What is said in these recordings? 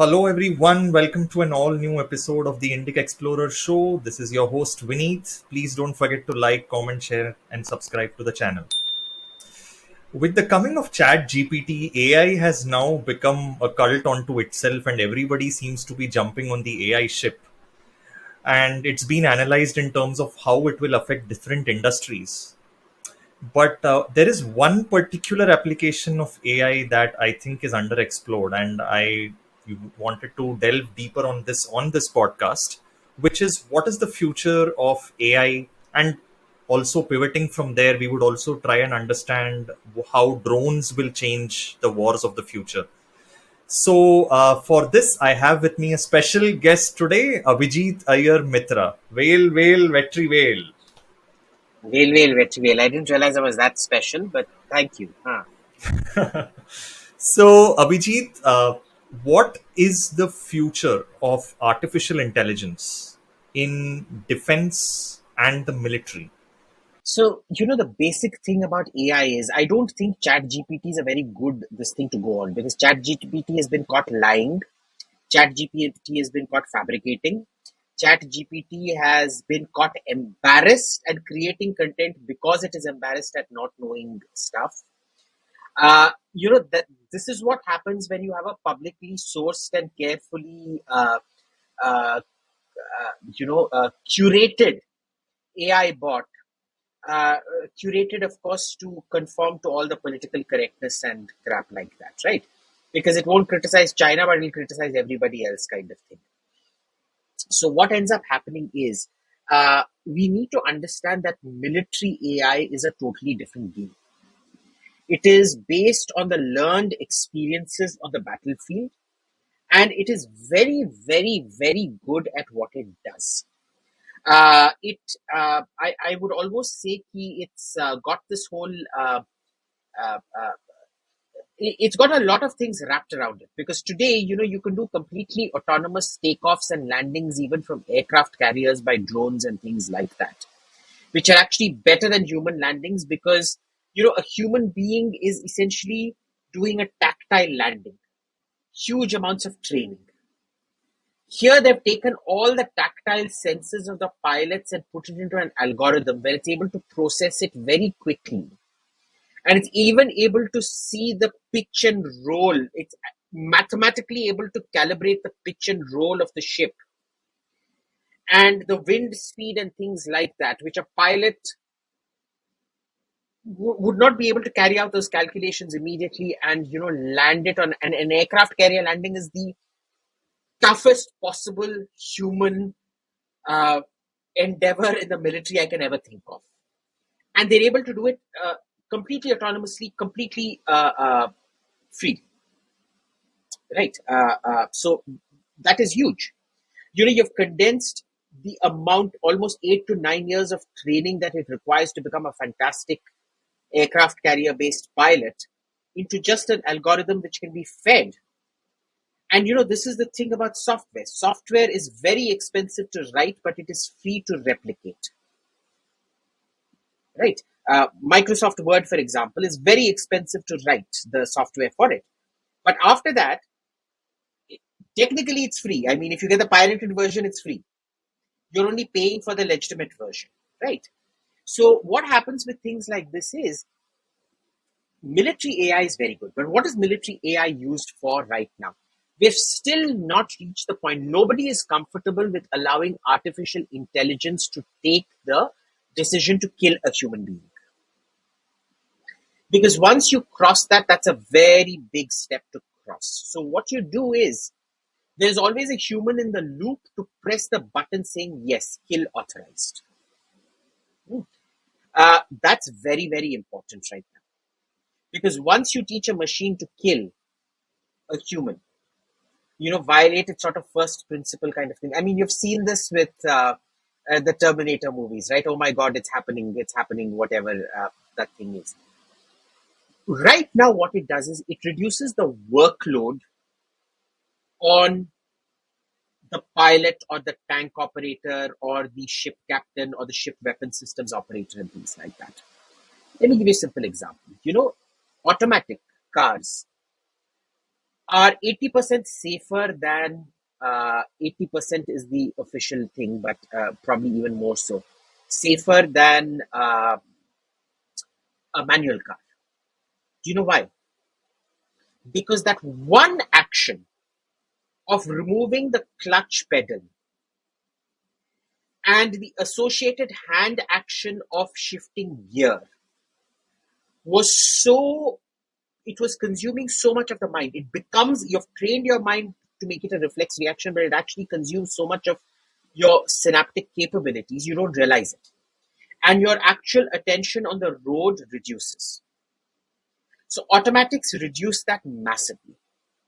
Hello, everyone. Welcome to an all new episode of the Indic Explorer Show. This is your host, Vineet. Please don't forget to like, comment, share, and subscribe to the channel. With the coming of Chat GPT, AI has now become a cult unto itself, and everybody seems to be jumping on the AI ship. And it's been analyzed in terms of how it will affect different industries. But there is one particular application of AI that I think is underexplored, and I wanted to delve deeper on this podcast, which is what is the future of AI, and also pivoting from there, we would also try and understand how drones will change the wars of the future. So, for this, I have with me a special guest today, Abhijit Iyer Mitra. Whale, vetri whale. Whale, wet whale. I didn't realize I was that special, but thank you. Huh. So, Abhijit, what is the future of artificial intelligence in defense and the military? So, the basic thing about AI is I don't think ChatGPT is a very good this thing to go on because ChatGPT has been caught lying. ChatGPT has been caught fabricating. ChatGPT has been caught embarrassed and creating content because it is embarrassed at not knowing stuff. That this is what happens when you have a publicly sourced and carefully, uh, curated AI bot, curated, of course, to conform to all the political correctness and crap like that, right? Because it won't criticize China, but it'll criticize everybody else, kind of thing. So, what ends up happening is we need to understand that military AI is a totally different game. It is based on the learned experiences on the battlefield, and it is very, very, very good at what it does. I would almost say it's got this whole uh, uh, it's got a lot of things wrapped around it because today you can do completely autonomous takeoffs and landings even from aircraft carriers by drones and things like that, which are actually better than human landings because a human being is essentially doing a tactile landing, huge amounts of training. Here, they've taken all the tactile senses of the pilots and put it into an algorithm where it's able to process it very quickly. And it's even able to see the pitch and roll. It's mathematically able to calibrate the pitch and roll of the ship and the wind speed and things like that, which a pilot would not be able to carry out those calculations immediately and land it on an aircraft carrier. Landing is the toughest possible human uh, endeavor in the military I can ever think of. And they're able to do it completely autonomously, completely free. Right. So that is huge. You've condensed the amount, almost 8 to 9 years of training that it requires to become a fantastic aircraft carrier based pilot into just an algorithm which can be fed. And this is the thing about software. Software is very expensive to write, but it is free to replicate. Right? Microsoft Word, for example, is very expensive to write the software for it. But after that, technically it's free. I mean, if you get the pirated version, it's free. You're only paying for the legitimate version, right? So what happens with things like this is military AI is very good. But what is military AI used for right now? We've still not reached the point. Nobody is comfortable with allowing artificial intelligence to take the decision to kill a human being. Because once you cross that, that's a very big step to cross. So what you do is there's always a human in the loop to press the button saying, yes, kill authorized. That's very, very important right now. Because once you teach a machine to kill a human, violate its sort of first principle kind of thing. I mean, you've seen this with the Terminator movies, right? Oh my God, it's happening, whatever that thing is. Right now, what it does is it reduces the workload on the pilot or the tank operator or the ship captain or the ship weapon systems operator and things like that. Let me give you a simple example. Automatic cars are 80% safer than 80% is the official thing, but probably even more so. Safer than a manual car. Do you know why? Because that one action of removing the clutch pedal and the associated hand action of shifting gear was so, it was consuming so much of the mind. It becomes, you've trained your mind to make it a reflex reaction, but it actually consumes so much of your synaptic capabilities, you don't realize it. And your actual attention on the road reduces. So automatics reduce that massively.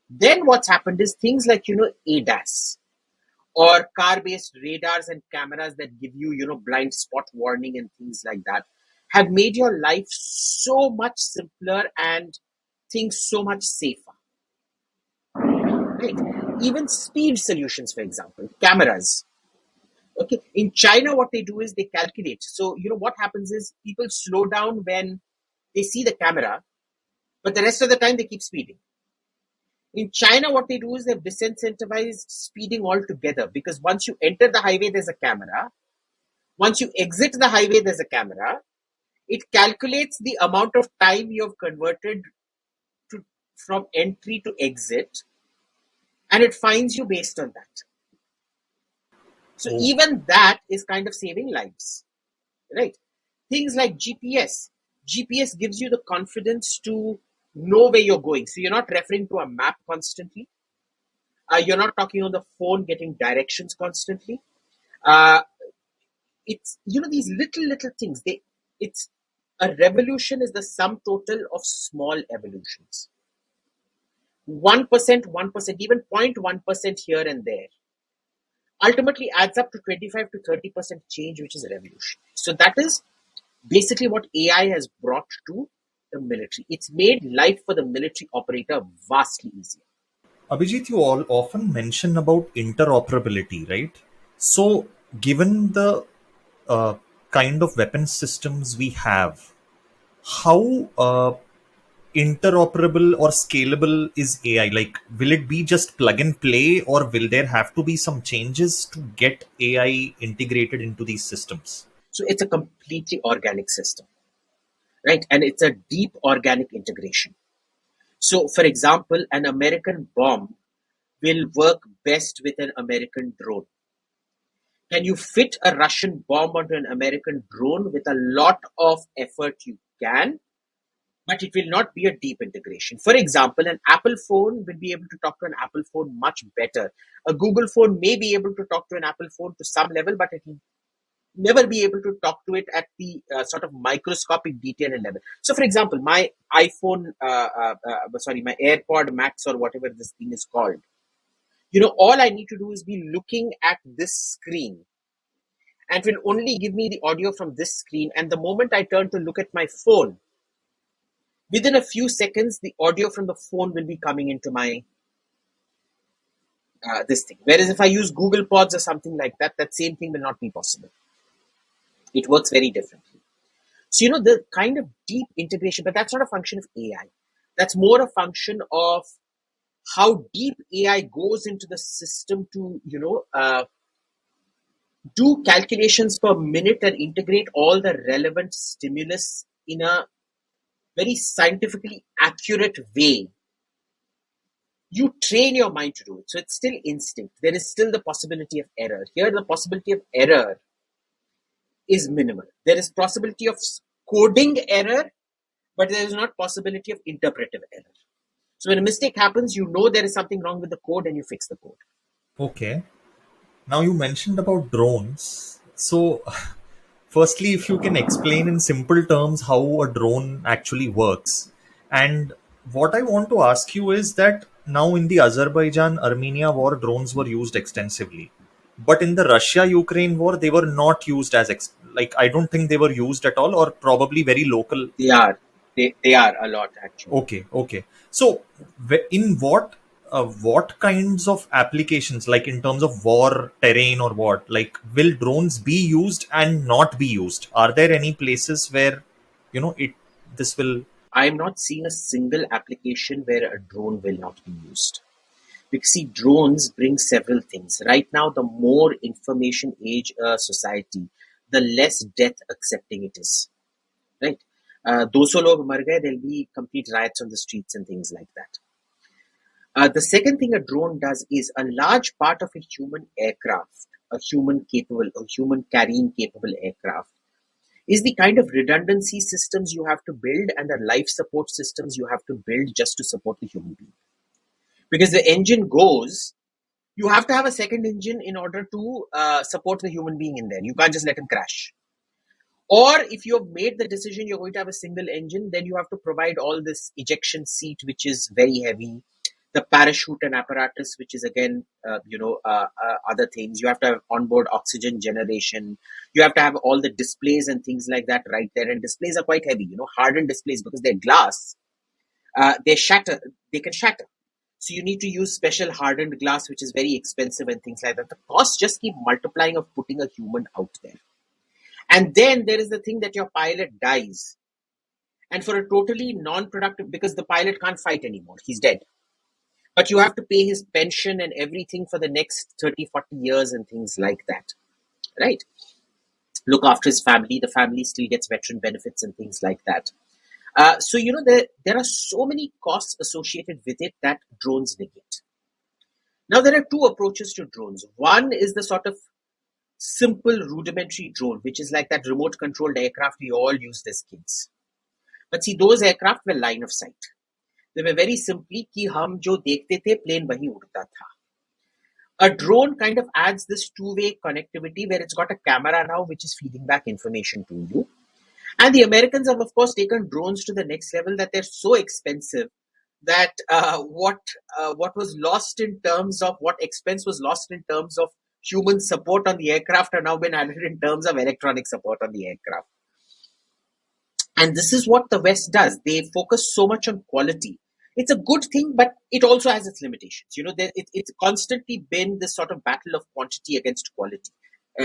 Then what's happened is things like, ADAS or car-based radars and cameras that give you, blind spot warning and things like that have made your life so much simpler and things so much safer. Right? Even speed solutions, for example, cameras. Okay, in China, what they do is they calculate. So, what happens is people slow down when they see the camera, but the rest of the time they keep speeding. In China, what they do is they've disincentivized speeding altogether because once you enter the highway, there's a camera. Once you exit the highway, there's a camera. It calculates the amount of time you've converted from entry to exit, and it fines you based on that. So Oh, even that is kind of saving lives, right? Things like GPS. GPS gives you the confidence to know where you're going. So you're not referring to a map constantly. You're not talking on the phone getting directions constantly. Uh, it's these little things. It's a revolution is the sum total of small evolutions. 1%, 1%, even 0.1% here and there ultimately adds up to 25 to 30% change, which is a revolution. So that is basically what AI has brought to the military. It's made life for the military operator vastly easier. Abhijit, you all often mention about interoperability, right? So, given the uh, kind of weapon systems we have, how interoperable or scalable is AI? Like, will it be just plug and play, or will there have to be some changes to get AI integrated into these systems? So it's a completely organic system, right? And it's a deep organic integration. So, for example, an American bomb will work best with an American drone. Can you fit a Russian bomb onto an American drone? With a lot of effort, you can, but it will not be a deep integration. For example, an Apple phone will be able to talk to an Apple phone much better. A Google phone may be able to talk to an Apple phone to some level, but it will never be able to talk to it at the sort of microscopic detail and level. So, for example, my iPhone, my AirPod Max or whatever this thing is called, all I need to do is be looking at this screen and it will only give me the audio from this screen. And the moment I turn to look at my phone, within a few seconds, the audio from the phone will be coming into my this thing. Whereas if I use Google Pods or something like that, that same thing will not be possible. It works very differently. So, the kind of deep integration, but that's not a function of AI. That's more a function of how deep AI goes into the system to, do calculations per minute and integrate all the relevant stimulus in a very scientifically accurate way. You train your mind to do it. So it's still instinct. There is still the possibility of error. Here, the possibility of error is minimal. There is possibility of coding error, but there is not possibility of interpretive error. So when a mistake happens, you know there is something wrong with the code and you fix the code. Okay. Now you mentioned about drones. So, firstly, if you can explain in simple terms how a drone actually works. And what I want to ask you is that now in the Azerbaijan Armenia war, drones were used extensively. But in the Russia Ukraine war, they were not used as, like, I don't think they were used at all, or probably very local. They are. They are a lot actually. Okay, okay. So, in what kinds of applications, like in terms of war terrain or what, like will drones be used and not be used? Are there any places where it this will? I'm not seeing a single application where a drone will not be used. Because see, drones bring several things. Right now, the more information age a society, the less death accepting it is. Right? 200 log mar gaye, there'll be complete riots on the streets and things like that. The second thing a drone does is a large part of a human aircraft, a human carrying capable aircraft, is the kind of redundancy systems you have to build and the life support systems you have to build just to support the human being. Because the engine goes, you have to have a second engine in order to support the human being in there. You can't just let him crash. Or if you have made the decision you're going to have a single engine, then you have to provide all this ejection seat, which is very heavy, the parachute and apparatus, which is again, other things. You have to have onboard oxygen generation. You have to have all the displays and things like that right there. And displays are quite heavy, hardened displays because they're glass. They can shatter. So you need to use special hardened glass, which is very expensive and things like that. The costs just keep multiplying of putting a human out there. And then there is the thing that your pilot dies. And for a totally non-productive, because the pilot can't fight anymore, he's dead. But you have to pay his pension and everything for the next 30, 40 years and things like that. Right? Look after his family. The family still gets veteran benefits and things like that. So, there are so many costs associated with it that drones negate. Now, there are two approaches to drones. One is the sort of simple rudimentary drone, which is like that remote controlled aircraft we all used as kids. But see, those aircraft were line of sight. They were very simply कि हम जो देखते थे plane वहीं उड़ता था. A drone kind of adds this two-way connectivity where it's got a camera now which is feeding back information to you. And the Americans have, of course, taken drones to the next level that they're so expensive that what was lost in terms of what expense was lost in terms of human support on the aircraft are now been added in terms of electronic support on the aircraft. And this is what the West does. They focus so much on quality. It's a good thing, but it also has its limitations. It's constantly been this sort of battle of quantity against quality,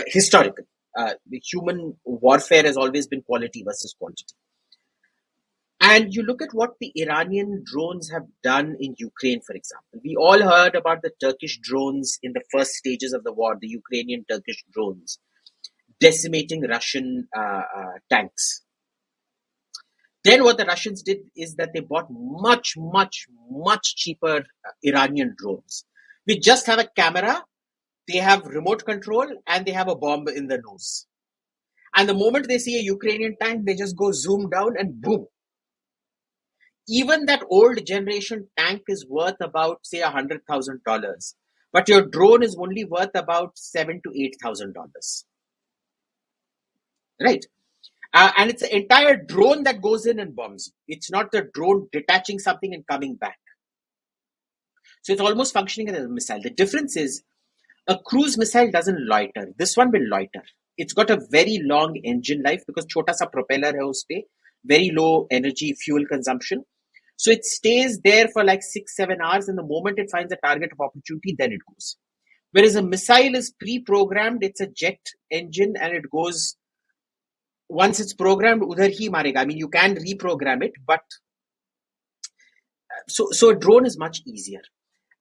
historically. The human warfare has always been quality versus quantity. And you look at what the Iranian drones have done in Ukraine, for example. We all heard about the Turkish drones in the first stages of the war, the Ukrainian Turkish drones, decimating Russian tanks. Then what the Russians did is that they bought much, much, much cheaper Iranian drones. We just have a camera, they have remote control, and they have a bomb in the nose. And the moment they see a Ukrainian tank, they just go zoom down and boom. Even that old generation tank is worth about, say, $100,000. But your drone is only worth about $7,000 to $8,000. Right? And it's the entire drone that goes in and bombs you. It's not the drone detaching something and coming back. So it's almost functioning as a missile. The difference is a cruise missile doesn't loiter. This one will loiter. It's got a very long engine life because chota sa propeller hai uspe, very low energy fuel consumption. So it stays there for like 6-7 hours, and the moment it finds a target of opportunity, then it goes. Whereas a missile is pre-programmed, it's a jet engine, and it goes. Once it's programmed, udhar hi marega. I mean, you can reprogram it, but so a drone is much easier.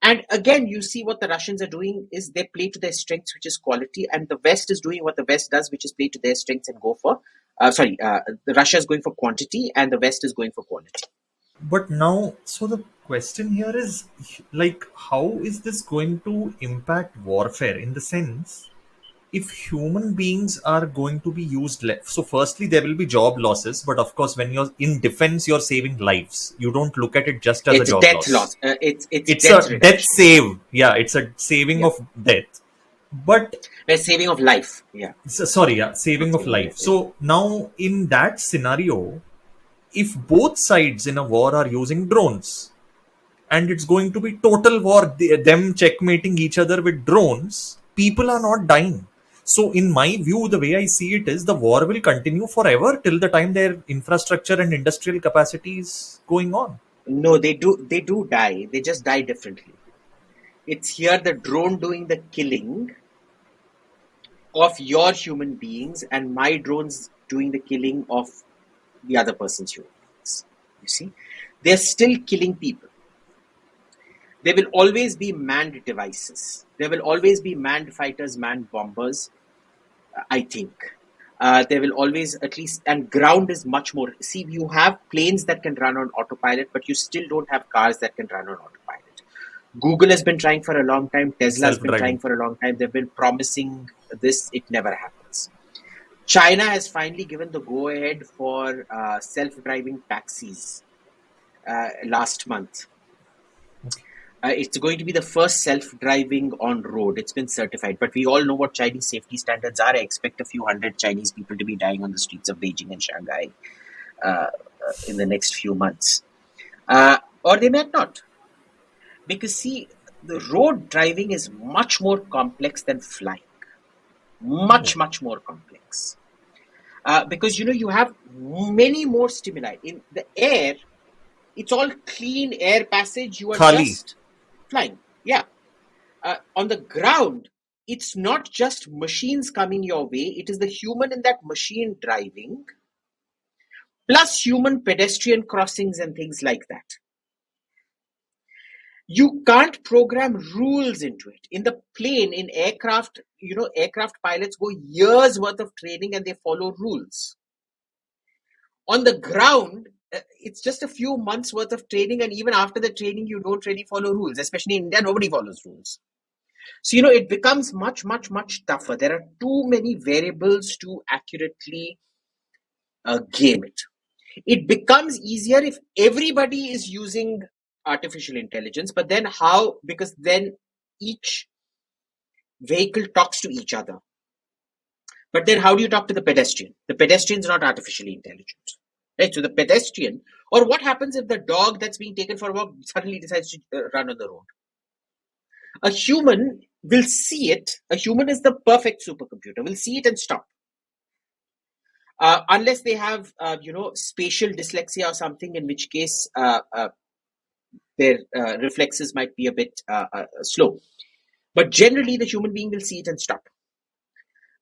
And again, you see what the Russians are doing is they play to their strengths, which is quality, and the West is doing what the West does, which is play to their strengths and go for. Russia is going for quantity, and the West is going for quality. But now, so the question here is like, how is this going to impact warfare in the sense if human beings are going to be used less? So, firstly, there will be job losses, but of course, when you're in defense, you're saving lives. You don't look at it just as a It's job death loss. loss. It's It's death a death reduction. save. Yeah, it's a saving Yeah. of death. But We're saving of life. Yeah. sorry, yeah, saving Not of saving of death. life. Yeah. So now in that scenario, if both sides in a war are using drones, and it's going to be total war, them checkmating each other with drones, people are not dying. So in my view, the way I see it is the war will continue forever till the time their infrastructure and industrial capacity is going on. No, they do. They do die. They just die differently. It's here the drone doing the killing of your human beings, and my drones doing the killing of the other person's human beings. You see, they're still killing people. There will always be manned devices. There will always be manned fighters, manned bombers, I think. There will always, at least, and ground is much more. See, you have planes that can run on autopilot, but you still don't have cars that can run on autopilot. Google has been trying for a long time. Tesla has been trying Self-driving. for a long time. They've been promising this. It never happens. China has finally given the go-ahead for self-driving taxis last month. It's going to be the first self-driving on road. It's been certified, but we all know what Chinese safety standards are. I expect a few hundred Chinese people to be dying on the streets of Beijing and Shanghai in the next few months. Or they might not. Because see, the road driving is much more complex than flying. Much, much more complex. Because, you have many more stimuli. In the air, it's all clean air passage. You are Khali. just flying. Yeah. On the ground, it's not just machines coming your way. It is the human in that machine driving, plus human pedestrian crossings and things like that. You can't program rules into it. In the plane, in aircraft, aircraft pilots go years worth of training and they follow rules. On the ground, it's just a few months worth of training, and even after the training, you don't really follow rules. Especially in India, nobody follows rules. So, it becomes much, much, much tougher. There are too many variables to accurately game it. It becomes easier if everybody is using artificial intelligence, but then how? Because then each vehicle talks to each other. But then how do you talk to the pedestrian? The pedestrian is not artificially intelligent. Right? So the pedestrian, or what happens if the dog that's being taken for a walk suddenly decides to run on the road? A human will see it. A human is the perfect supercomputer, will see it and stop. Unless they have, spatial dyslexia or something, in which case their reflexes might be a bit slow. But generally, the human being will see it and stop.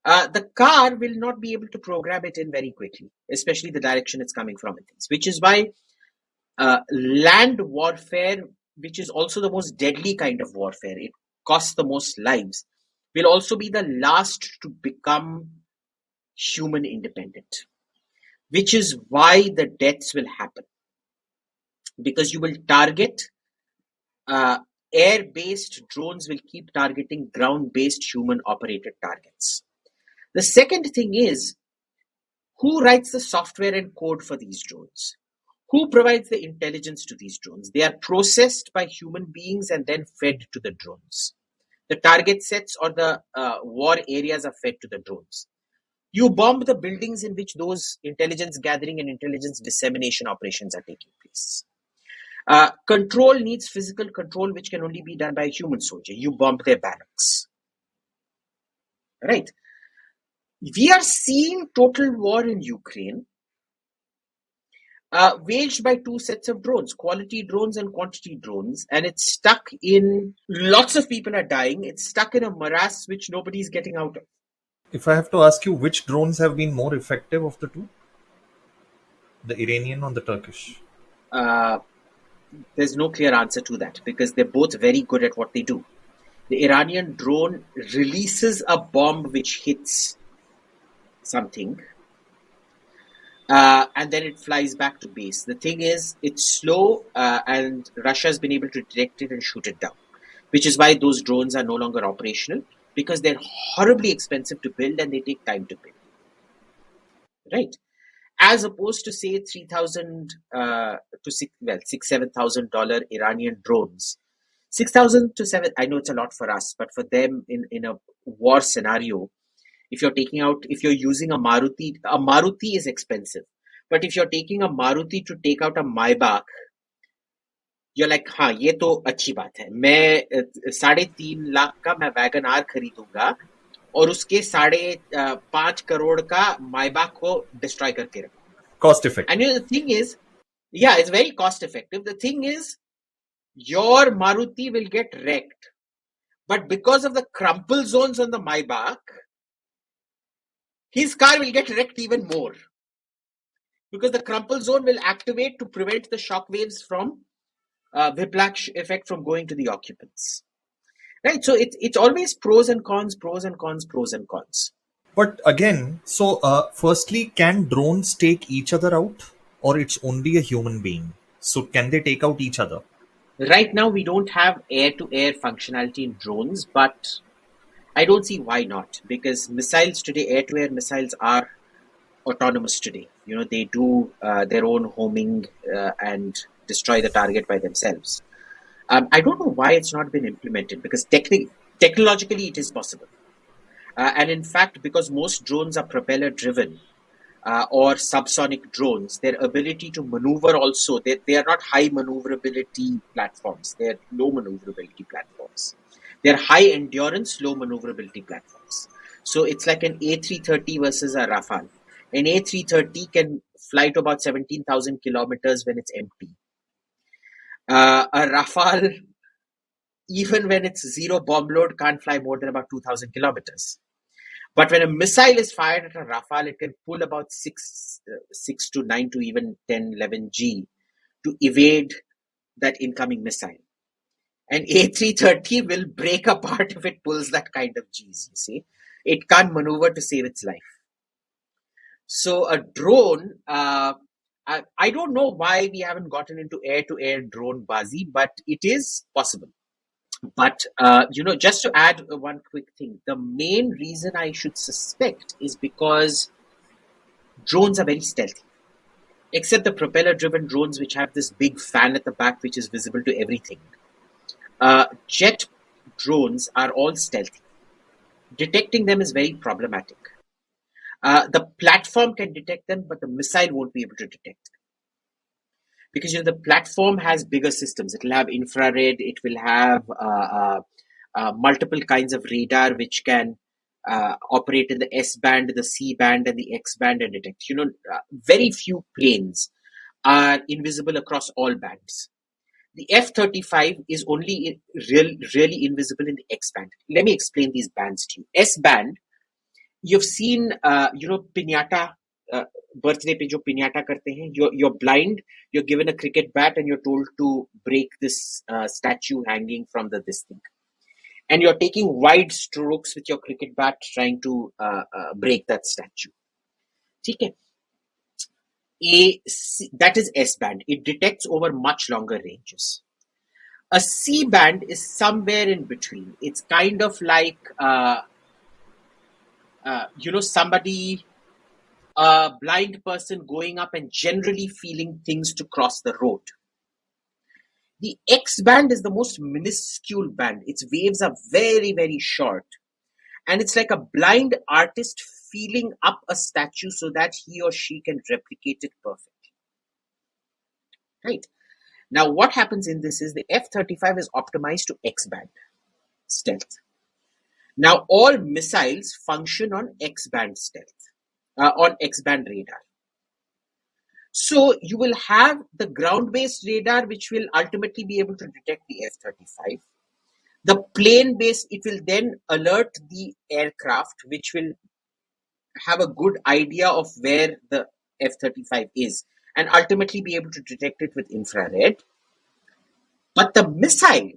The car will not be able to program it in very quickly, especially the direction it's coming from and things, which is why land warfare, which is also the most deadly kind of warfare, it costs the most lives, will also be the last to become human independent, which is why the deaths will happen. Because you will target air-based drones will keep targeting ground-based human-operated targets. The second thing is, who writes the software and code for these drones? Who provides the intelligence to these drones? They are processed by human beings and then fed to the drones. The target sets or the war areas are fed to the drones. You bomb the buildings in which those intelligence gathering and intelligence dissemination operations are taking place. Control needs physical control, which can only be done by a human soldier. You bomb their barracks. Right? We are seeing total war in Ukraine waged by two sets of drones, quality drones and quantity drones, and it's stuck in, lots of people are dying. It's stuck in a morass which nobody's getting out of. If I have to ask you, which drones have been more effective of the two? The Iranian or the Turkish? There's no clear answer to that because they're both very good at what they do. The Iranian drone releases a bomb which hits something, and then it flies back to base. The thing is, it's slow, and Russia's been able to detect it and shoot it down, which is why those drones are no longer operational, because they're horribly expensive to build and they take time to build. Right? As opposed to, say, 3,000 to $6,000-7,000 Iranian drones. 6,000 to 7, I know it's a lot for us, but for them in a war scenario, if you're using a Maruti is expensive. But if you're taking a Maruti to take out a Maybach, you're like, हाँ ये तो अच्छी बात है, मैं 3.5 लाख का मैं wagon are खरीदूंगा और उसके 5.5 करोड़ का Maybach को डिस्ट्रॉय करके रखूंगा. Cost effective. And the thing is, yeah, it's very cost effective. The thing is, your Maruti will get wrecked, but because of the crumple zones on the Maybach, his car will get wrecked even more. because the crumple zone will activate to prevent the shock waves from whiplash effect from going to the occupants. Right, so it's always pros and cons, pros and cons, pros and cons. But again, so firstly, can drones take each other out, or it's only a human being? So can they take out each other? Right now, we don't have air-to-air functionality in drones, but I don't see why not. Because missiles today, air-to-air missiles are autonomous today. They do their own homing and destroy the target by themselves. I don't know why it's not been implemented, because technologically it is possible. And in fact, because most drones are propeller driven, or subsonic drones, their ability to maneuver also, they are not high maneuverability platforms. They're low maneuverability platforms. They're high endurance, low maneuverability platforms. So it's like an A330 versus a Rafale. An A330 can fly to about 17,000 kilometers when it's empty. A Rafale, even when it's zero bomb load, can't fly more than about 2,000 kilometers. But when a missile is fired at a Rafale, it can pull about 6 to 9 to even 10, 11 G to evade that incoming missile. An A330 will break apart if it pulls that kind of Gs, you see. It can't maneuver to save its life. So a drone, I don't know why we haven't gotten into air-to-air drone bazi, but it is possible. But, just to add one quick thing, the main reason I should suspect is because drones are very stealthy. Except the propeller-driven drones, which have this big fan at the back, which is visible to everything. Jet drones are all stealthy. Detecting them is very problematic. The platform can detect them, but the missile won't be able to detect. Because the platform has bigger systems. It will have infrared. It will have multiple kinds of radar which can operate in the S band, the C band, and the X band and detect. Very few planes are invisible across all bands. The F-35 is only really invisible in the X band. Let me explain these bands to you. S band, you've seen, piñata, birthday pe jo piñata karte hain. You're blind, you're given a cricket bat and you're told to break this statue hanging from this thing. And you're taking wide strokes with your cricket bat trying to break that statue. Okay. That is S band. It detects over much longer ranges. A C band is somewhere in between. It's kind of like, somebody, a blind person going up and generally feeling things to cross the road. The X band is the most minuscule band. Its waves are very, very short. And it's like a blind artist feeling up a statue so that he or she can replicate it perfectly. Right? Now, what happens in this is the F-35 is optimized to X band stealth. Now, all missiles function on X band stealth, on X band radar. So you will have the ground-based radar, which will ultimately be able to detect the F-35. The plane-based, it will then alert the aircraft, which will have a good idea of where the F-35 is, and ultimately be able to detect it with infrared. But the missile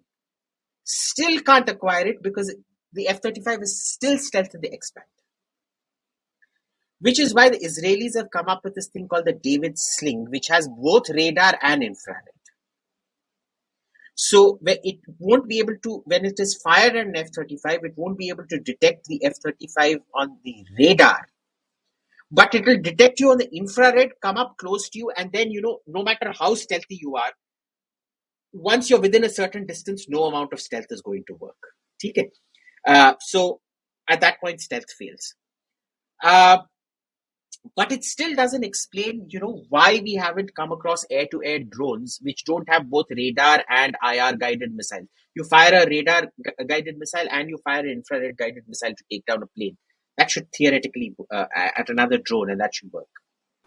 still can't acquire it because the F-35 is still stealth in the X-band. Which is why the Israelis have come up with this thing called the David Sling, which has both radar and infrared. So it won't be able to, when it is fired at an F-35, it won't be able to detect the F-35 on the radar. But it will detect you on the infrared, come up close to you, and then, no matter how stealthy you are, once you're within a certain distance, no amount of stealth is going to work. Okay? So at that point, stealth fails. But it still doesn't explain, why we haven't come across air-to-air drones which don't have both radar and IR guided missiles. You fire a radar guided missile and you fire an infrared guided missile to take down a plane. That should theoretically at another drone, and that should work.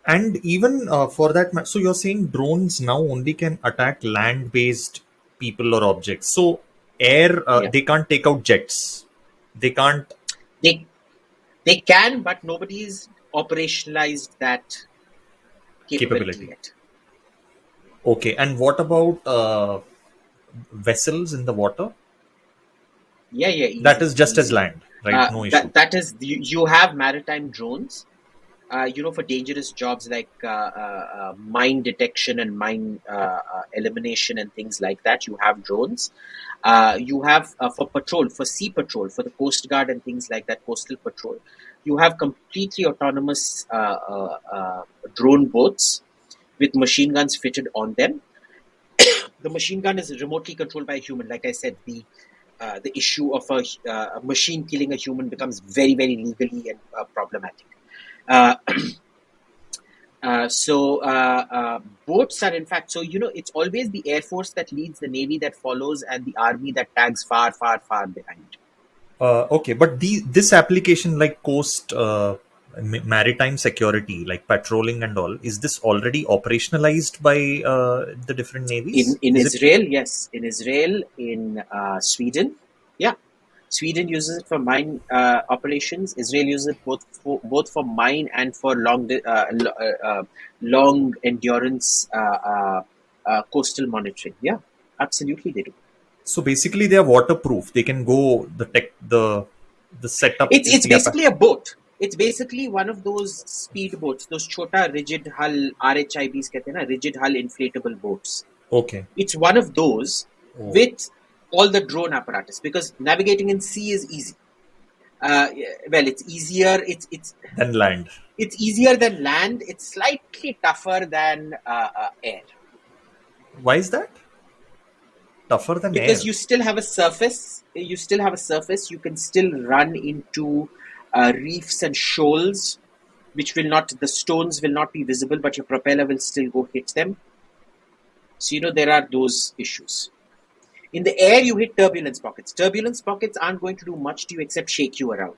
And even for that, so you're saying drones now only can attack land-based people or objects. So air, Yeah, they can't take out jets. They can't. they can, but nobody's operationalized that capability capability. yet. Okay, and what about vessels in the water? Yeah, yeah, That easy, is just as easy. land, right? No issue. That is you have maritime drones. For dangerous jobs like mine detection and mine elimination and things like that, you have drones. You have for patrol, for sea patrol, for the Coast Guard and things like that, coastal patrol. You have completely autonomous drone boats with machine guns fitted on them. The machine gun is remotely controlled by a human. Like I said, the issue of a machine killing a human becomes very, very legally and problematic. Uh, Boats are, in fact, so it's always the Air Force that leads, the Navy that follows, and the Army that tags far, far, far behind. Okay, but this application like coast maritime security, like patrolling and all, is this already operationalized by the different navies? In Is it Israel, yes, in Israel, in Sweden, yeah, Sweden uses it for mine operations. Israel uses it both for mine and for long endurance coastal monitoring. Yeah, absolutely, they do. so? Basically, they are waterproof. They can go. The setup is It's the basically a boat. It's basically one of those speed boats, those chota rigid hull RHIBs, कहते हैं ना, rigid hull inflatable boats. okay. It's one of those Oh, with all the drone apparatus, because navigating in sea is easy. Well, it's easier. then land. It's easier than land. It's slightly tougher than air, Why is that tougher than because air? you still have a surface. You still have a surface. You can still run into reefs and shoals, which will not. The stones will not be visible, but your propeller will still go hit them. So there are those issues. In the air, you hit turbulence pockets. Turbulence pockets aren't going to do much to you except shake you around.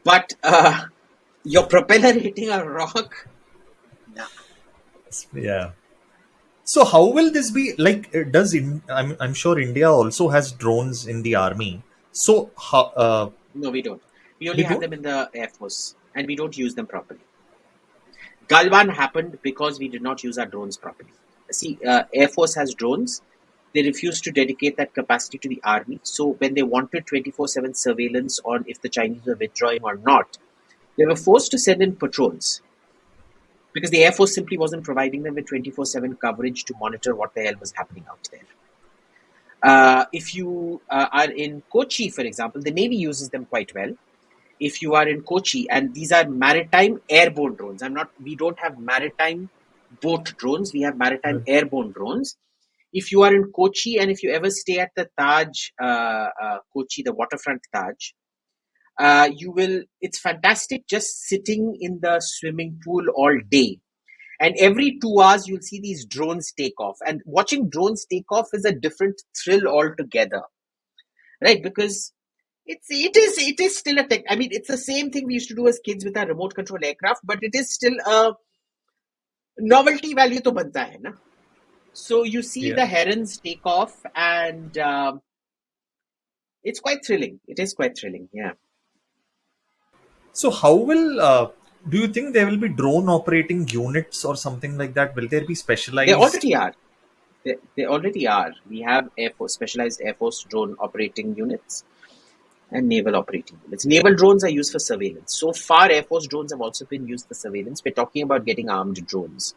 But your propeller hitting a rock, nah. Yeah. So how will this be like? I'm sure India also has drones in the army. So how No, we don't. We only we have don't? them in the Air Force, and we don't use them properly. Galwan happened because we did not use our drones properly. See, Air Force has drones. They refused to dedicate that capacity to the army. So when they wanted 24/7 surveillance on if the Chinese were withdrawing or not, they were forced to send in patrols, because the Air Force simply wasn't providing them with 24/7 coverage to monitor what the hell was happening out there. If you are in Kochi, for example, the Navy uses them quite well. If you are in Kochi, and these are maritime airborne drones. We don't have maritime boat drones. We have maritime airborne drones. If you are in Kochi, and if you ever stay at the Taj, Kochi, the waterfront Taj, it's fantastic just sitting in the swimming pool all day. And every 2 hours, you'll see these drones take off. And watching drones take off is a different thrill altogether, right? Because it is still a tech. I mean, it's the same thing we used to do as kids with our remote control aircraft, but it is still a novelty value to banta hai na. So you see Yeah. the herons take off, and it's quite thrilling. It is quite thrilling, yeah. So how will do you think there will be drone operating units or something like that? Will there be They specialized? already are. They already are. We have Air Force, specialized Air Force drone operating units and naval operating units. Naval drones are used for surveillance. So far, Air Force drones have also been used for surveillance. We're talking about getting armed drones.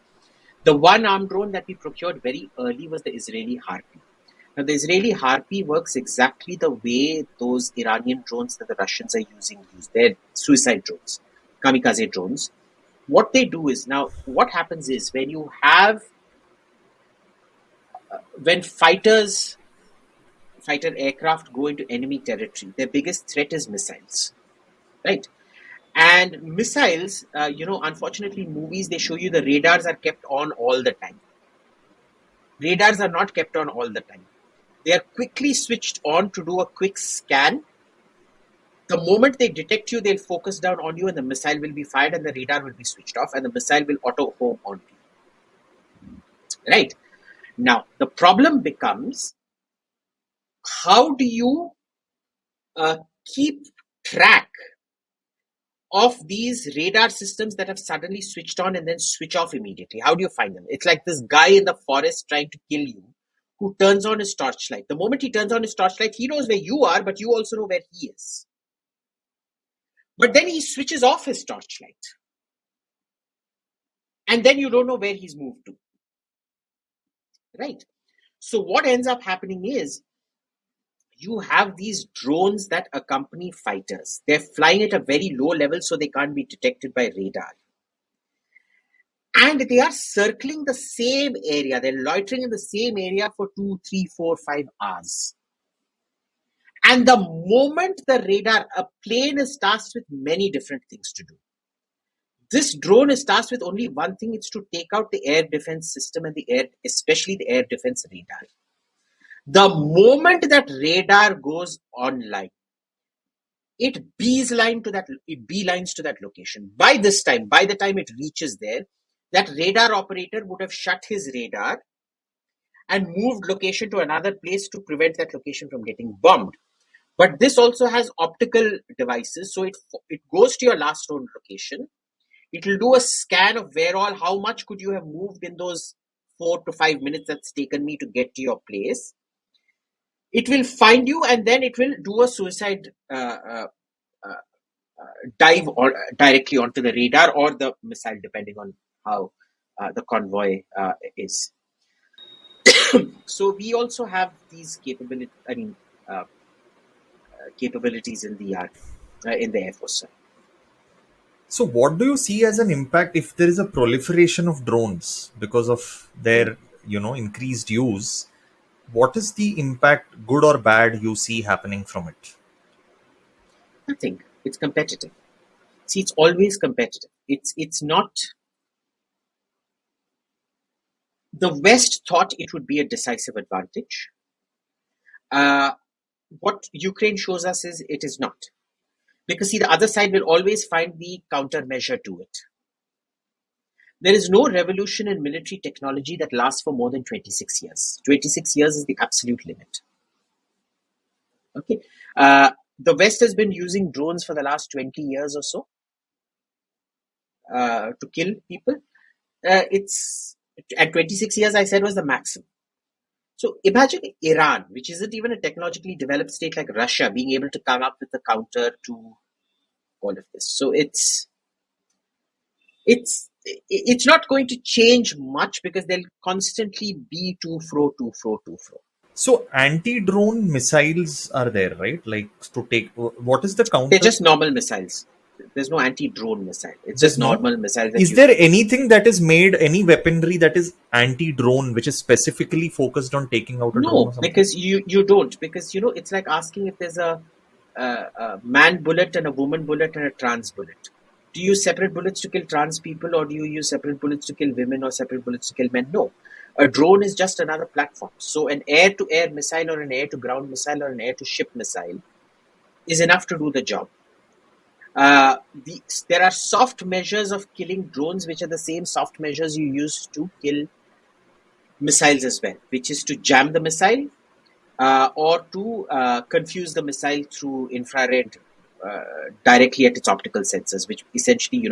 The one armed drone that we procured very early was the Israeli Harpy. Now, the Israeli Harpy works exactly the way those Iranian drones that the Russians are using use. They're suicide drones, kamikaze drones. What they do is, now, what happens is when fighter aircraft go into enemy territory, their biggest threat is missiles, right? And missiles, unfortunately, in movies, they show you the radars are kept on all the time. Radars are not kept on all the time. They are quickly switched on to do a quick scan. The moment they detect you, they'll focus down on you, and the missile will be fired, and the radar will be switched off, and the missile will auto home on you. Right? Now, the problem becomes, how do you uh, keep track of these radar systems that have suddenly switched on and then switch off immediately. How do you find them? It's like this guy in the forest trying to kill you who turns on his torchlight. The moment he turns on his torchlight, he knows where you are, but you also know where he is. But then he switches off his torchlight. And then you don't know where he's moved to. Right? So what ends up happening is you have these drones that accompany fighters. They're flying at a very low level so they can't be detected by radar. And they are circling the same area. They're loitering in the same area for 2, 3, 4, 5 hours. And the moment the radar, a plane is tasked with many different things to do. This drone is tasked with only one thing. It's to take out the air defense system and especially the air defense radar. The moment that radar goes online, it beelines to that location. By the time it reaches there, that radar operator would have shut his radar and moved location to another place to prevent that location from getting bombed. But this also has optical devices, so it goes to your last known location. It will do a scan of how much could you have moved in those 4 to 5 minutes that's taken me to get to your place. It will find you, and then it will do a suicide dive directly onto the radar or the missile, depending on how the convoy is. So we also have these capabilities in the Air Force. So, what do you see as an impact if there is a proliferation of drones because of their, increased use? What is the impact, good or bad, you see happening from it? Nothing. It's competitive. See, it's always competitive. It's not. The West thought it would be a decisive advantage. What Ukraine shows us is it is not. Because, see, the other side will always find the countermeasure to it. There is no revolution in military technology that lasts for more than 26 years. 26 years is the absolute limit. Okay. The West has been using drones for the last 20 years or so to kill people. It's at 26 years, I said, was the maximum. So imagine Iran, which isn't even a technologically developed state like Russia, being able to come up with a counter to all of this. So it's not going to change much because there'll constantly be to fro. So, anti-drone missiles are there, right? Like to take, what is the They're counter? just normal missiles. There's no anti-drone missile. It's There's just no. normal missiles. Is there anything that is made, any weaponry that is anti-drone, which is specifically focused on taking out a drone or No, something? because you don't. Because, it's like asking if there's a man bullet and a woman bullet and a trans bullet. Do you use separate bullets to kill trans people, or do you use separate bullets to kill women or separate bullets to kill men? No. A drone is just another platform. So an air-to-air missile or an air-to-ground missile or an air-to-ship missile is enough to do the job. There are soft measures of killing drones, which are the same soft measures you use to kill missiles as well, which is to jam the missile or to confuse the missile through infrared directly at its optical sensors, which essentially,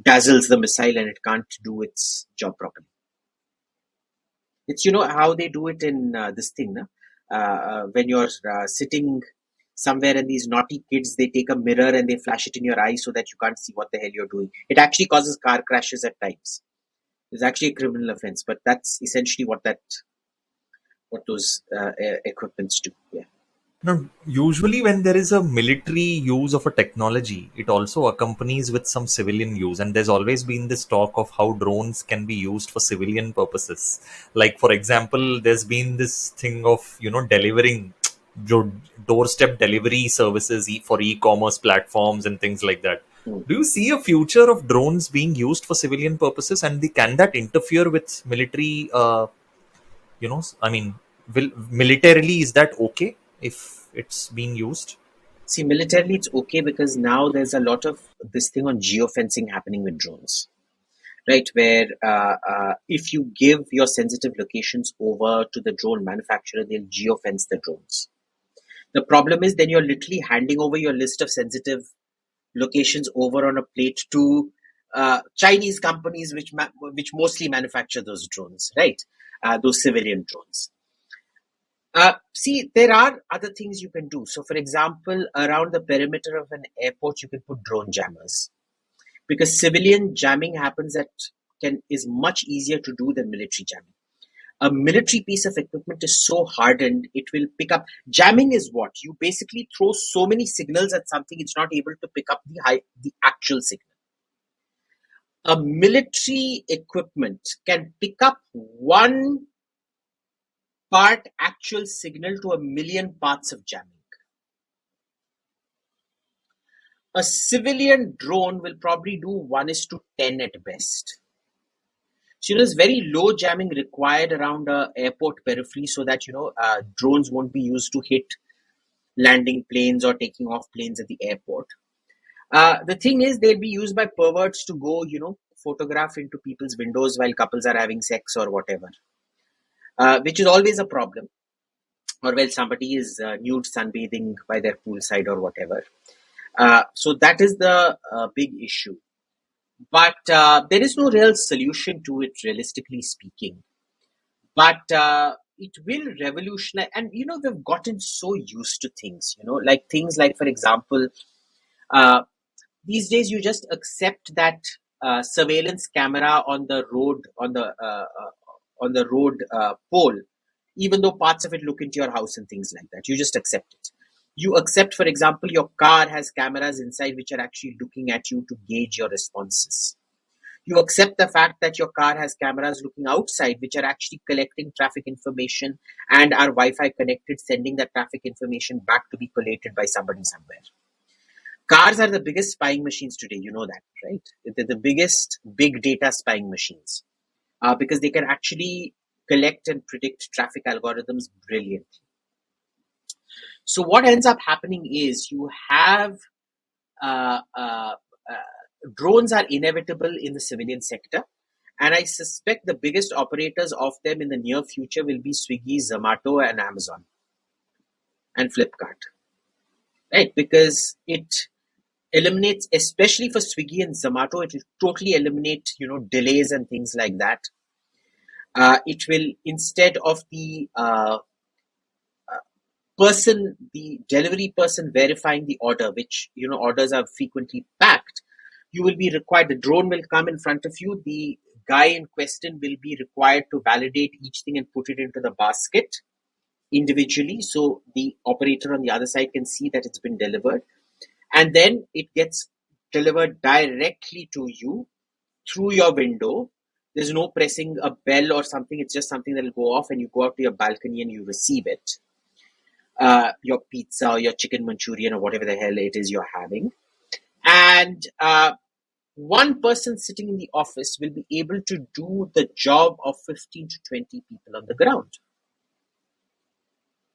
dazzles the missile and it can't do its job properly. It's, how they do it in this thing, when you're sitting somewhere and these naughty kids, they take a mirror and they flash it in your eye so that you can't see what the hell you're doing. It actually causes car crashes at times. It's actually a criminal offense, but that's essentially what those equipments do. Yeah. Now, usually when there is a military use of a technology, it also accompanies with some civilian use. And there's always been this talk of how drones can be used for civilian purposes. Like, for example, there's been this thing of, delivering doorstep delivery services for e-commerce platforms and things like that. Hmm. Do you see a future of drones being used for civilian purposes, and can that interfere with military? I mean, militarily, is that okay if it's being used? See, militarily, it's okay because now there's a lot of this thing on geofencing happening with drones, right? Where if you give your sensitive locations over to the drone manufacturer, they'll geofence the drones. The problem is then you're literally handing over your list of sensitive locations over on a plate to Chinese companies which mostly manufacture those drones, right? Those civilian drones. See, there are other things you can do. So, for example, around the perimeter of an airport, you can put drone jammers, because civilian jamming happens is much easier to do than military jamming. A military piece of equipment is so hardened, it will pick up. Jamming is what? You basically throw so many signals at something, it's not able to pick up the actual signal. A military equipment can pick up one part actual signal to a million parts of jamming. A civilian drone will probably do 1:10 at best. So, there's very low jamming required around a airport periphery, so that drones won't be used to hit landing planes or taking off planes at the airport. The thing is, they'll be used by perverts to go, photograph into people's windows while couples are having sex or whatever, which is always a problem. Or while somebody is nude sunbathing by their poolside or whatever. So that is the big issue. But there is no real solution to it, realistically speaking. But it will revolutionize. And, we've gotten so used to things, like things like, for example, these days you just accept that surveillance camera on the road, on the road pole, even though parts of it look into your house and things like that. You just accept it. You accept, for example, your car has cameras inside which are actually looking at you to gauge your responses. You accept the fact that your car has cameras looking outside which are actually collecting traffic information and are Wi-Fi connected, sending that traffic information back to be collated by somebody somewhere. Cars are the biggest spying machines today, you know that, right? They're the biggest big data spying machines because they can actually collect and predict traffic algorithms brilliantly. So what ends up happening is you have drones are inevitable in the civilian sector, and I suspect the biggest operators of them in the near future will be Swiggy, Zomato, and Amazon, and Flipkart, right? Because it eliminates, especially for Swiggy and Zomato, it will totally eliminate, delays and things like that. It will, instead of the delivery person verifying the order, which, orders are frequently packed, you will be required, the drone will come in front of you, the guy in question will be required to validate each thing and put it into the basket individually, so the operator on the other side can see that it's been delivered. And then it gets delivered directly to you through your window. There's no pressing a bell or something. It's just something that will go off and you go out to your balcony and you receive it. Your pizza or your chicken Manchurian or whatever the hell it is you're having. And one person sitting in the office will be able to do the job of 15 to 20 people on the ground.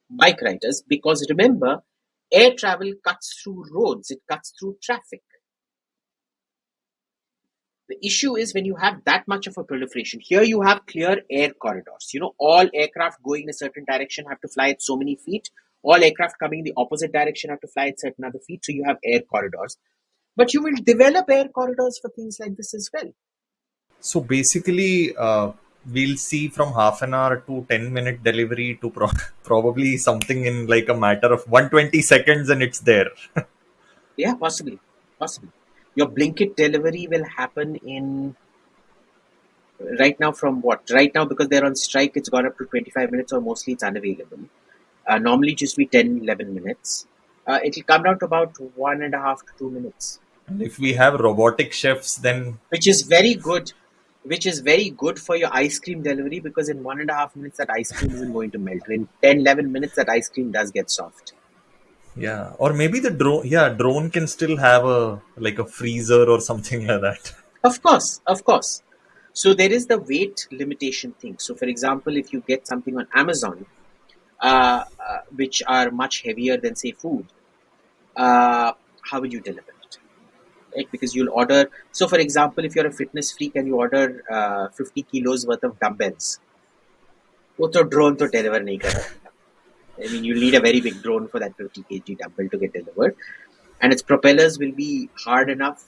Bike riders, because remember, air travel cuts through roads, it cuts through traffic. The issue is when you have that much of a proliferation. Here you have clear air corridors. All aircraft going in a certain direction have to fly at so many feet. All aircraft coming in the opposite direction have to fly at certain other feet. So you have air corridors. But you will develop air corridors for things like this as well. So basically, we'll see from half an hour to 10-minute delivery to probably something in like a matter of 120 seconds and it's there. Yeah, possibly. Your Blinkit delivery will happen in right now from what? Right now, because they're on strike, it's gone up to 25 minutes or mostly it's unavailable. Normally it used to be 10, 11 minutes. It'll come down to about 1.5 to 2 minutes. And if we have robotic chefs, then... Which is very good for your ice cream delivery, because in 1.5 minutes that ice cream isn't going to melt. In 10, 11 minutes that ice cream does get soft. Yeah, or maybe the drone can still have a freezer or something like that. Of course. So there is the weight limitation thing. So for example, if you get something on Amazon, which are much heavier than say food, how will you deliver it? Right? Because you'll order. So for example, if you're a fitness freak and you order 50 kilos worth of dumbbells, वो तो drone तो deliver नहीं कर सकता. I mean, you need a very big drone for that 50 kg dumbbell to get delivered. and its propellers will be hard enough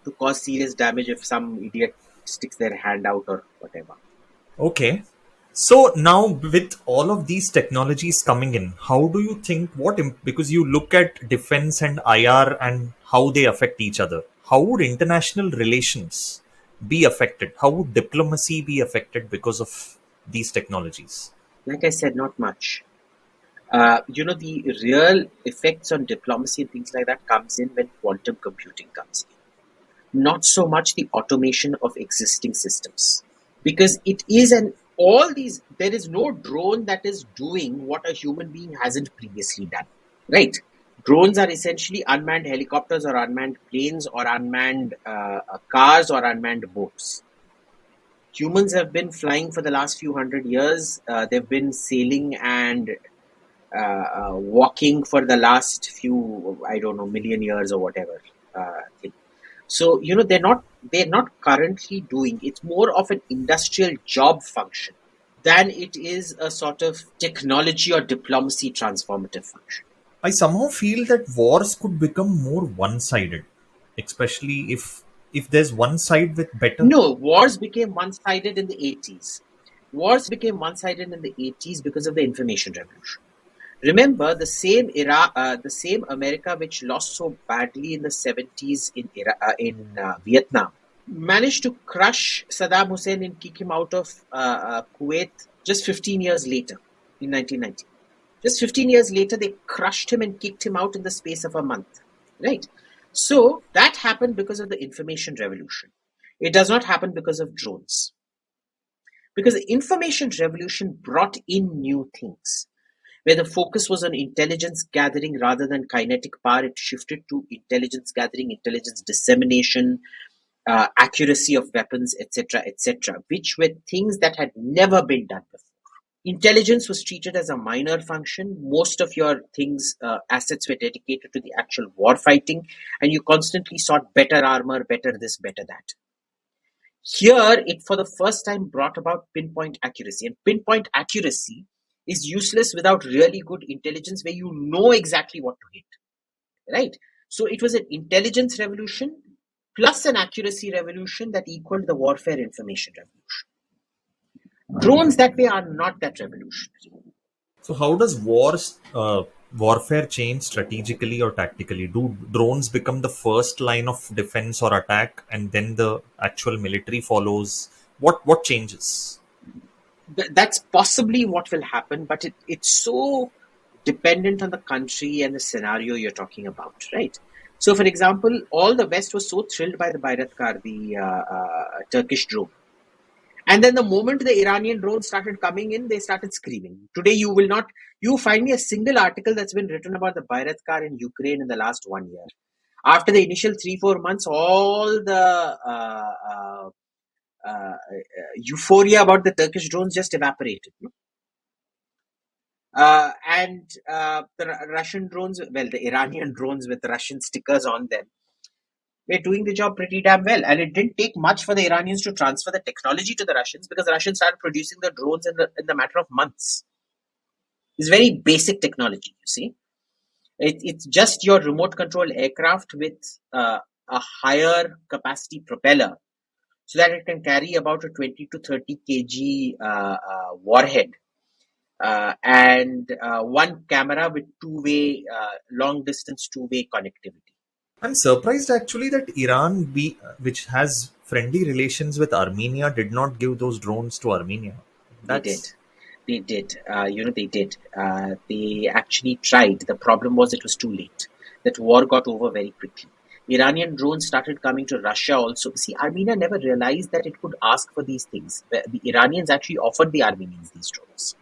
to cause serious damage if some idiot sticks their hand out or whatever. Okay. So now with all of these technologies coming in, how do you think because you look at defense and IR and how they affect each other, how would international relations be affected? How would diplomacy be affected because of these technologies? Like I said, not much. The real effects on diplomacy and things like that comes in when quantum computing comes in. Not so much the automation of existing systems. Because it is there is no drone that is doing what a human being hasn't previously done. Right? Drones are essentially unmanned helicopters or unmanned planes or unmanned cars or unmanned boats. Humans have been flying for the last few hundred years. They've been sailing and walking for the last few, I don't know, million years or whatever thing. So they're not currently doing. It's more of an industrial job function than it is a sort of technology or diplomacy transformative function. I somehow feel that wars could become more one-sided, especially if there's one side with better. No, wars became one-sided in the 80s. Wars became one-sided in the 80s because of the information revolution. Remember the same America which lost so badly in the 70s in Vietnam managed to crush Saddam Hussein and kick him out of Kuwait just 15 years later in 1990. Just 15 years later, they crushed him and kicked him out in the space of a month. Right? So that happened because of the information revolution. It does not happen because of drones. Because the information revolution brought in new things. Where the focus was on intelligence gathering rather than kinetic power, it shifted to intelligence gathering, intelligence dissemination, accuracy of weapons, etc., which were things that had never been done before. Intelligence was treated as a minor function. Most of your assets were dedicated to the actual war fighting, and you constantly sought better armor, better this, better that. Here, it for the first time brought about pinpoint accuracy, and pinpoint accuracy is useless without really good intelligence where you know exactly what to hit, right? So it was an intelligence revolution plus an accuracy revolution that equaled the warfare information revolution. Drones that way are not that revolutionary. So how does warfare change strategically or tactically? Do drones become the first line of defense or attack, and then the actual military follows? What changes? That's possibly what will happen, but it's so dependent on the country and the scenario you're talking about, right? So, for example, all the West was so thrilled by the Bayraktar, the Turkish drone. And then the moment the Iranian drones started coming in, they started screaming. Today, you find me a single article that's been written about the Bayraktar in Ukraine in the last 1 year. After the initial 3-4 months, all the euphoria about the Turkish drones just evaporated. And the Russian drones, well, the Iranian drones with Russian stickers on them, were doing the job pretty damn well. And it didn't take much for the Iranians to transfer the technology to the Russians because the Russians started producing the drones in the matter of months. It's very basic technology, you see. It's just your remote control aircraft with a higher capacity propeller so that it can carry about a 20 to 30 kg warhead. And one camera with long distance two-way connectivity. I'm surprised actually that which has friendly relations with Armenia, did not give those drones to Armenia. They did. That's They did. They did. They actually tried. The problem was it was too late. That war got over very quickly. Iranian drones started coming to Russia also. See, Armenia never realized that it could ask for these things. The Iranians actually offered the Armenians these drones.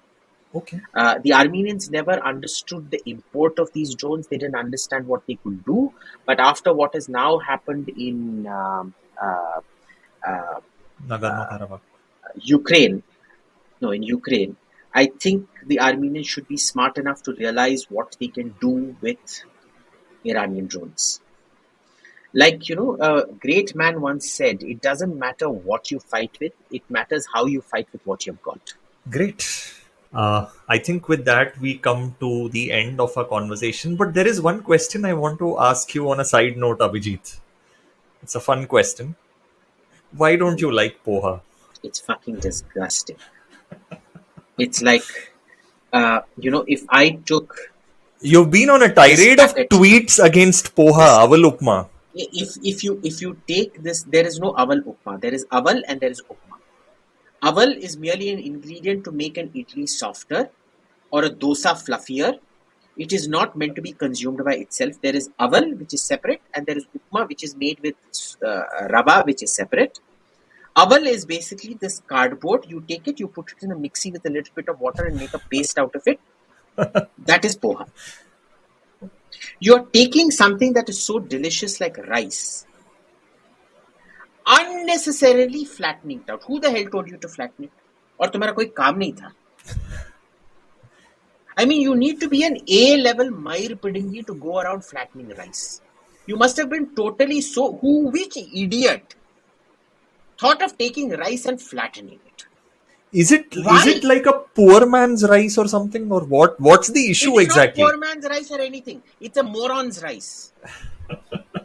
okay. The Armenians never understood the import of these drones. They didn't understand what they could do. But after what has now happened in Nagorno-Karabakh. Ukraine, in Ukraine, I think the Armenians should be smart enough to realize what they can do with Iranian drones. Like, a great man once said, it doesn't matter what you fight with, it matters how you fight with what you've got. Great. I think with that we come to the end of our conversation. But there is one question I want to ask you on a side note, Abhijit. It's a fun question. Why don't you like poha? It's fucking disgusting. It's like, if I took You've been on a this tirade of packet, tweets against poha, this aval upma. if you take this, there is no aval upma. There is aval and there is upma. Aval is merely an ingredient to make an idli softer or a dosa fluffier. It is not meant to be consumed by itself. There is aval, which is separate, and there is upma, which is made with rava, which is separate. Aval is basically this cardboard. You take it, you put it in a mixie with a little bit of water and make a paste out of it. That is poha. You are taking something that is so delicious like rice, unnecessarily flattening it out. Who the hell told you to flatten it? और तुम्हारा कोई काम नहीं था. I mean, you need to be an A-level Mair Pidingi to go around flattening rice. You must have been totally which idiot thought of taking rice and flattening it? Is Why? it like a poor man's rice or something, or what? What's the issue It's not exactly? poor man's rice or anything. It's a moron's rice.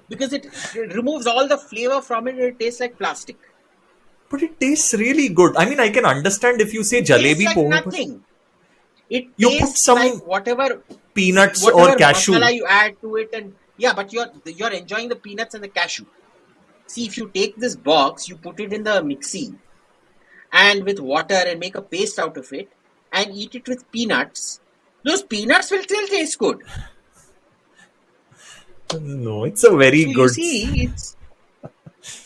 Because it removes all the flavor from it and it tastes like plastic. But it tastes really good. I mean, I can understand if you say It tastes jalebi like poha, but nothing. It you put tastes like some whatever peanuts or whatever cashew. masala you add to it, and yeah, but you're enjoying the peanuts and the cashew. See, if you take this box, you put it in the mixie and with water and make a paste out of it and eat it with peanuts, those peanuts will still taste good. No, it's a very So you good. see, it's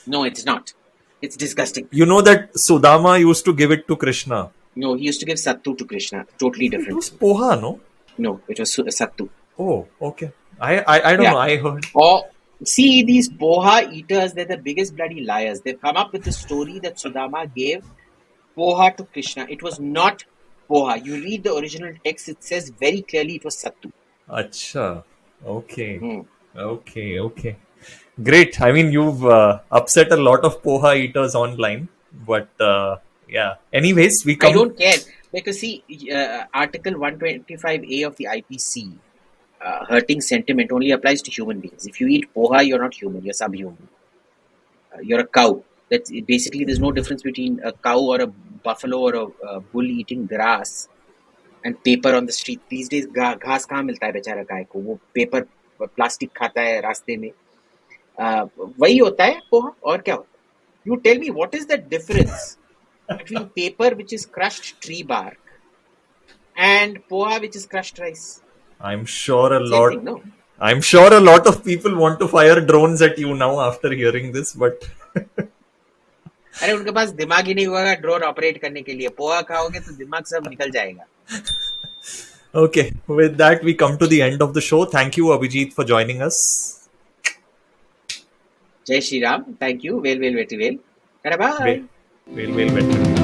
not. It's disgusting. You know that Sudama used to give it to Krishna. No, he used to give sattu to Krishna. Totally It different was thing. poha, no? No, it was sattu. Oh, okay. I don't Yeah. know. I heard. Or see these poha eaters, they're the biggest bloody liars. They've come up with the story that Sudama gave poha to Krishna. It was not poha. You read the original text, it says very clearly it was sattu. Acha. Okay. Hmm. Okay. Great. I mean, you've upset a lot of poha eaters online, but yeah. Anyways, we I come. don't care because see, Article 125A of the IPC, hurting sentiment only applies to human beings. If you eat poha, you're not human, you're subhuman. You're a cow. That's basically there's no difference between a cow or a buffalo or a bull eating grass and paper on the street. These days घास कहाँ मिलता है बेचारा गाय को, वो paper plastic खाता है रास्ते में. वही होता है पोहा और क्या होता है? You tell me what is the difference between paper which is crushed tree bark and poha which is crushed rice? I'm sure a Same lot. thing, no? I'm sure a lot of people want to fire drones at you now after hearing this, but अरे उनके पास दिमाग ही नहीं होगा drone operate करने के लिए. पोहा खाओगे तो दिमाग सब निकल जाएगा. okay. With that, we come to the end of the show. Thank you, Abhijit, for joining us. Jai Shri Ram. Thank you. Well, well, very well. Bye. Well, well, well.